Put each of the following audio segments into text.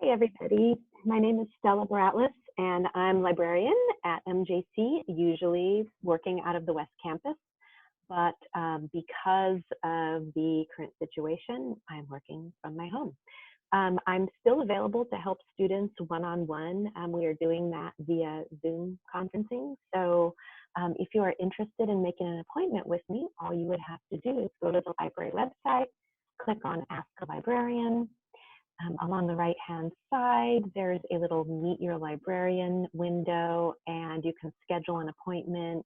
Hey everybody, my name is Stella Baratlis and I'm librarian at MJC, usually working out of the West Campus, but because of the current situation, I'm working from my home. I'm still available to help students one-on-one. We are doing that via Zoom conferencing. So if you are interested in making an appointment with me, all you would have to do is go to the library website, click on Ask a Librarian. Along the right-hand side, there's a little Meet Your Librarian window, and you can schedule an appointment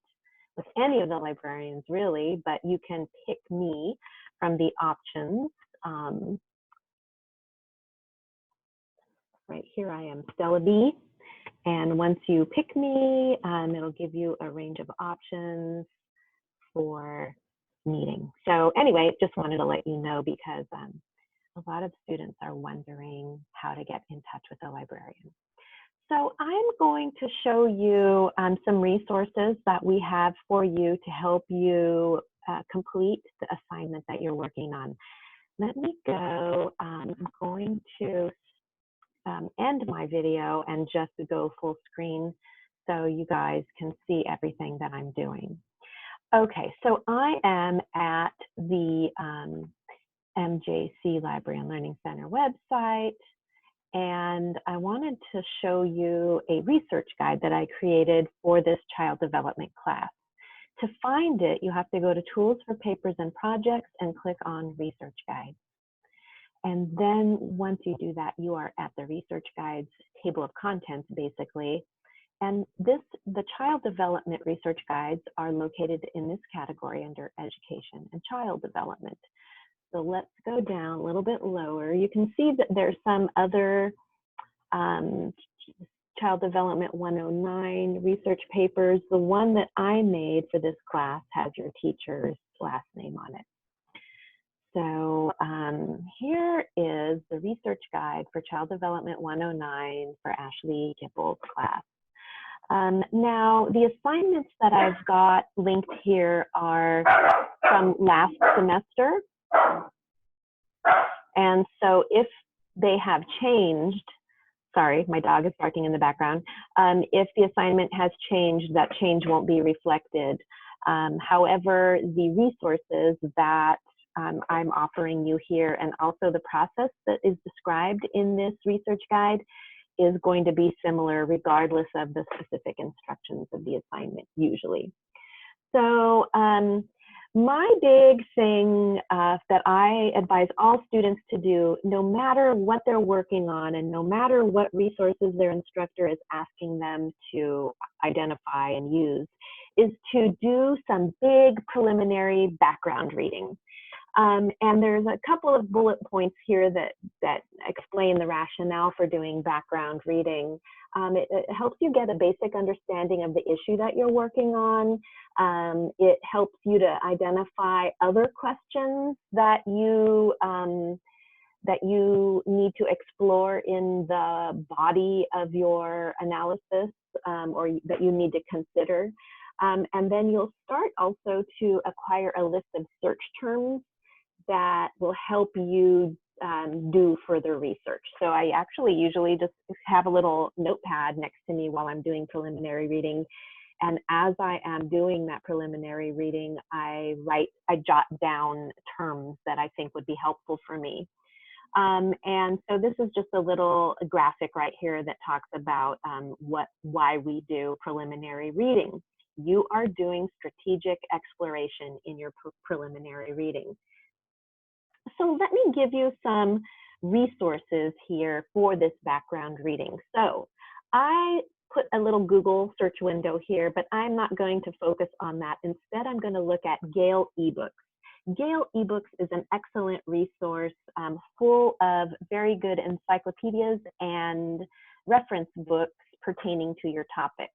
with any of the librarians, really, but you can pick me from the options. Right here I am, Stella B. And once you pick me, it'll give you a range of options for meeting. So anyway, just wanted to let you know because a lot of students are wondering how to get in touch with a librarian. So I'm going to show you some resources that we have for you to help you complete the assignment that you're working on. Let me go, I'm going to end my video and just go full screen so you guys can see everything that I'm doing. Okay, so I am at the MJC Library and Learning Center website, and I wanted to show you a research guide that I created for this child development class. To find it, you have to go to Tools for Papers and Projects and click on Research Guide. And then once you do that, you are at the Research Guide's table of contents, basically. And the child development research guides are located in this category under Education and Child Development. So let's go down a little bit lower. You can see that there's some other Child Development 109 research papers. The one that I made for this class has your teacher's last name on it. So here is the research guide for Child Development 109 for Ashley Kipple's class. Now, the assignments that I've got linked here are from last semester. And so if they have changed, sorry, my dog is barking in the background. If the assignment has changed, that change won't be reflected. However, the resources that I'm offering you here and also the process that is described in this research guide is going to be similar regardless of the specific instructions of the assignment usually. So my big thing that I advise all students to do, no matter what they're working on and no matter what resources their instructor is asking them to identify and use, is to do some big preliminary background reading. And there's a couple of bullet points here that explain the rationale for doing background reading. It helps you get a basic understanding of the issue that you're working on. It helps you to identify other questions that you need to explore in the body of your analysis or that you need to consider. And then you'll start also to acquire a list of search terms that will help you do further research. So I actually usually just have a little notepad next to me while I'm doing preliminary reading. And as I am doing that preliminary reading, I jot down terms that I think would be helpful for me. And so this is just a little graphic right here that talks about why we do preliminary reading. You are doing strategic exploration in your preliminary reading. So let me give you some resources here for this background reading. So I put a little Google search window here, but I'm not going to focus on that. Instead, I'm going to look at Gale eBooks. Gale eBooks is an excellent resource full of very good encyclopedias and reference books pertaining to your topic.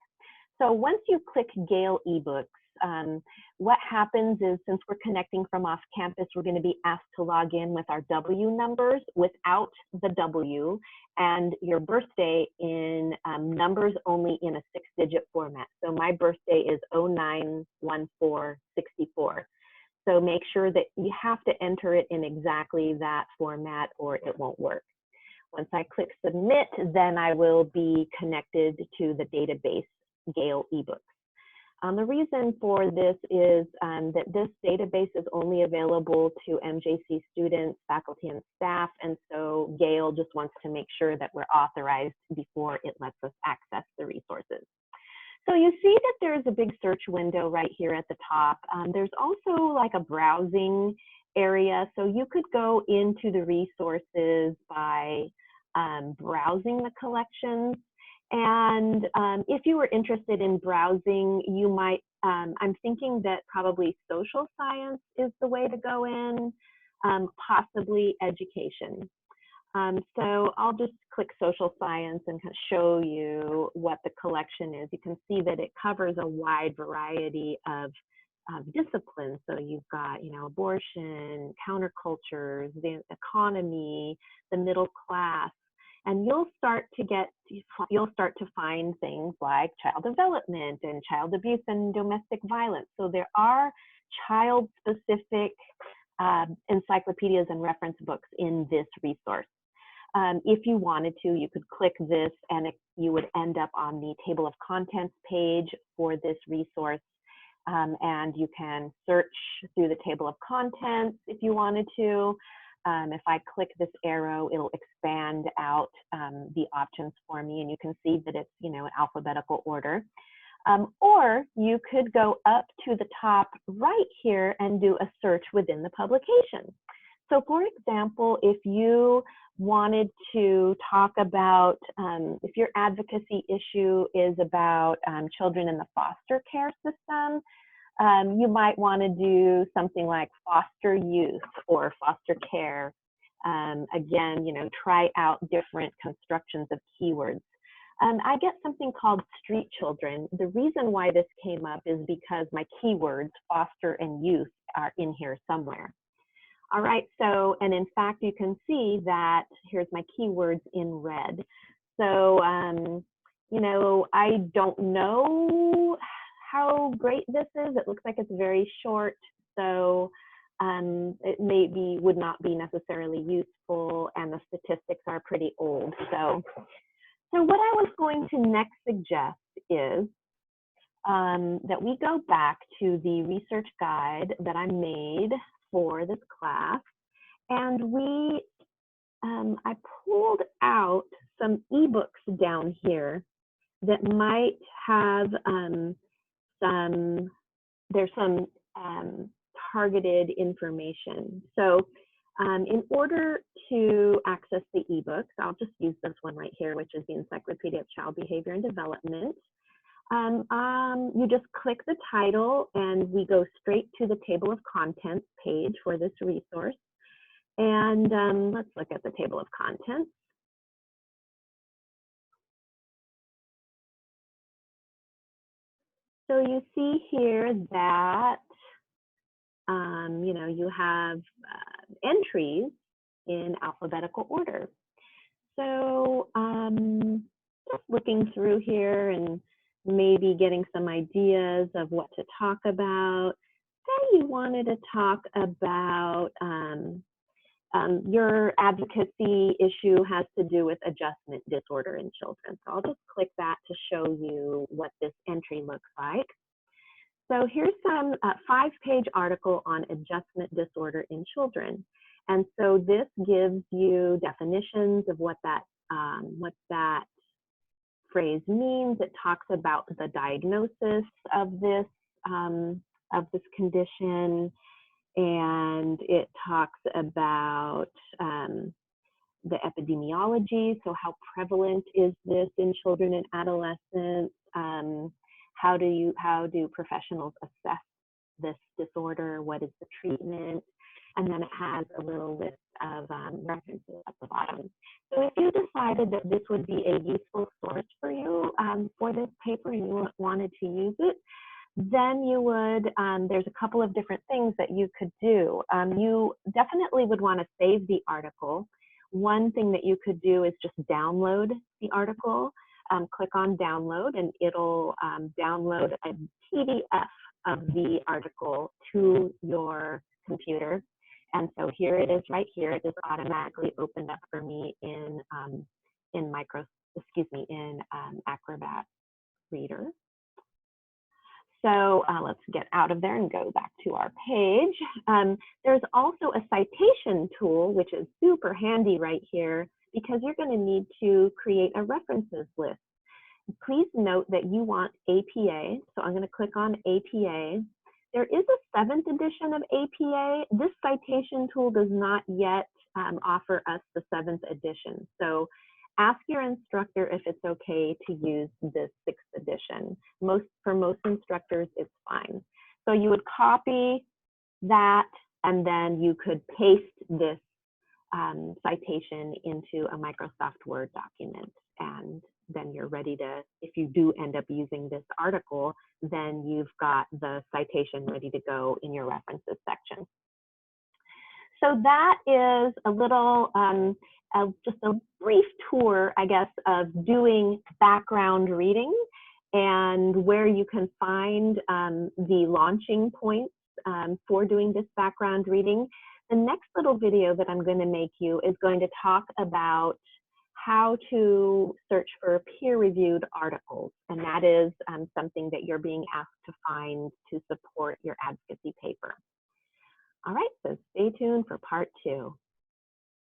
So once you click Gale eBooks, what happens is, since we're connecting from off campus, we're going to be asked to log in with our W numbers without the W and your birthday in numbers only in a 6-digit format. So my birthday is 091464. So make sure that you have to enter it in exactly that format or it won't work. Once I click submit, then I will be connected to the database Gale eBooks. The reason for this is that this database is only available to MJC students, faculty, and staff, and so Gale just wants to make sure that we're authorized before it lets us access the resources. So you see that there's a big search window right here at the top. There's also like a browsing area, so you could go into the resources by browsing the collections. And if you were interested in browsing, you might, I'm thinking that probably social science is the way to go in, possibly education. So I'll just click social science and kind of show you what the collection is. You can see that it covers a wide variety of disciplines. So you've got, you know, abortion, countercultures, the economy, the middle class. And you'll start to find things like child development and child abuse and domestic violence. So there are child-specific encyclopedias and reference books in this resource. If you wanted to, you could click this and you would end up on the table of contents page for this resource. And you can search through the table of contents if you wanted to. If I click this arrow, it'll expand out the options for me, and you can see that it's, you know, in alphabetical order. Or you could go up to the top right here and do a search within the publication. So for example, if you wanted to talk about, if your advocacy issue is about children in the foster care system, you might want to do something like foster youth or foster care. Again, you know, try out different constructions of keywords. I get something called street children. The reason why this came up is because my keywords, foster and youth, are in here somewhere. All right, so, and in fact, you can see that here's my keywords in red. So, you know, I don't know how great this is. It looks like it's very short, so it would not be necessarily useful, and the statistics are pretty old. So what I was going to next suggest is that we go back to the research guide that I made for this class, and I pulled out some ebooks down here that might have there's some targeted information. So in order to access the ebooks, I'll just use this one right here, which is the Encyclopedia of Child Behavior and Development. You just click the title and we go straight to the table of contents page for this resource. And let's look at the table of contents. So you see here that, you know, you have entries in alphabetical order. So just looking through here and maybe getting some ideas of what to talk about. Say you wanted to talk about your advocacy issue has to do with adjustment disorder in children. So I'll just click that to show you what this entry looks like. So here's some 5-page article on adjustment disorder in children. And so this gives you definitions of what that phrase means. It talks about the diagnosis of this condition, and it talks about the epidemiology. So how prevalent is this in children and adolescents? How do professionals assess this disorder? What is the treatment? And then it has a little list of references at the bottom. So if you decided that this would be a useful source for you for this paper and you wanted to use it, then you would, there's a couple of different things that you could do. You definitely would want to save the article. One thing that you could do is just download the article. Click on download and it'll download a PDF of the article to your computer. And so here it is right here. It just automatically opened up for me in Acrobat Reader. So let's get out of there and go back to our page. There's also a citation tool, which is super handy right here because you're going to need to create a references list. Please note that you want APA, so I'm going to click on APA. There is a 7th edition of APA. This citation tool does not yet offer us the 7th edition. So ask your instructor if it's okay to use this 6th edition. For most instructors, it's fine. So you would copy that, and then you could paste this citation into a Microsoft Word document. And then you're ready to, if you do end up using this article, then you've got the citation ready to go in your references section. So that is a little, just a brief tour, I guess, of doing background reading and where you can find the launching points for doing this background reading. The next little video that I'm going to make you is going to talk about how to search for peer-reviewed articles, and that is something that you're being asked to find to support your advocacy paper. All right, so stay tuned for part 2.